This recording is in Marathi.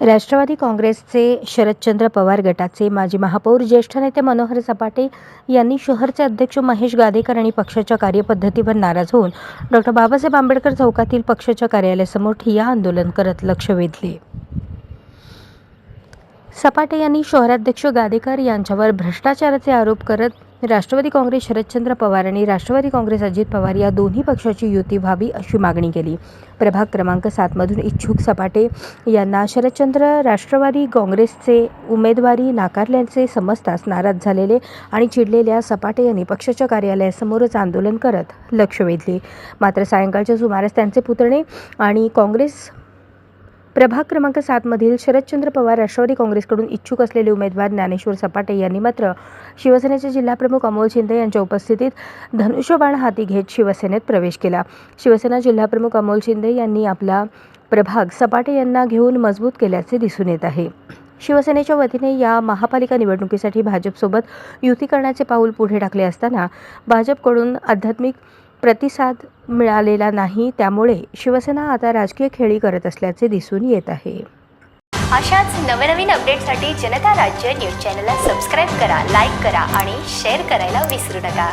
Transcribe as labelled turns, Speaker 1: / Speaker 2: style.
Speaker 1: राष्ट्रवादी काँग्रेसचे शरदचंद्र पवार गटाचे माजी महापौर ज्येष्ठ नेते मनोहर सपाटे यांनी शहरचे अध्यक्ष महेश गादेकर आणि पक्षाच्या कार्यपद्धतीवर नाराज होऊन डॉ. बाबासाहेब आंबेडकर चौकातील पक्षाच्या कार्यालयासमोर ठिय्या आंदोलन करत लक्ष वेधले. सपाटे यांनी शहराध्यक्ष गादेकर यांच्यावर भ्रष्टाचाराचे आरोप करत राष्ट्रवादी काँग्रेस शरदचंद्र पवार आणि राष्ट्रवादी काँग्रेस अजित पवार या दोन्ही पक्षाची युती व्हावी अशी मागणी केली. प्रभाग क्रमांक 7 मधून इच्छुक सपाटे यांना शरदचंद्र राष्ट्रवादी काँग्रेसचे उमेदवारी नाकारल्याचे समजताच नाराज झालेले आणि चिडलेल्या सपाटे यांनी पक्षाच्या कार्यालयासमोरच आंदोलन करत लक्ष वेधले. मात्र सायंकाळच्या सुमारास त्यांचे पुतणे आणि काँग्रेस प्रभाग क्रमांक 7 मधील शरदचंद्र पवार राष्ट्रवादी काँग्रेसकडून इच्छुक असलेले उमेदवार ज्ञानेश्वर सपाटे यांनी मात्र शिवसेनेचे जिल्हाप्रमुख अमोल शिंदे यांच्या उपस्थितीत धनुष्यबाण हाती घेत शिवसेनेत प्रवेश केला. शिवसेना जिल्हाप्रमुख अमोल शिंदे यांनी आपला प्रभाग सपाटे यांना घेऊन मजबूत केल्याचे दिसून येत आहे. शिवसेनेच्या वतीने या महापालिका निवडणुकीसाठी भाजपसोबत युती करण्याचे पाऊल पुढे टाकले असताना भाजपकडून आध्यात्मिक प्रतिसाद मिळालेला नाही. त्यामुळे शिवसेना आता राजकीय खेळी करत असल्याचे दिसून येत आहे.
Speaker 2: अशाच नवनवीन अपडेटसाठी जनता राज्य न्यूज चॅनलला सबस्क्राईब करा, लाईक करा आणि शेअर करायला विसरू नका.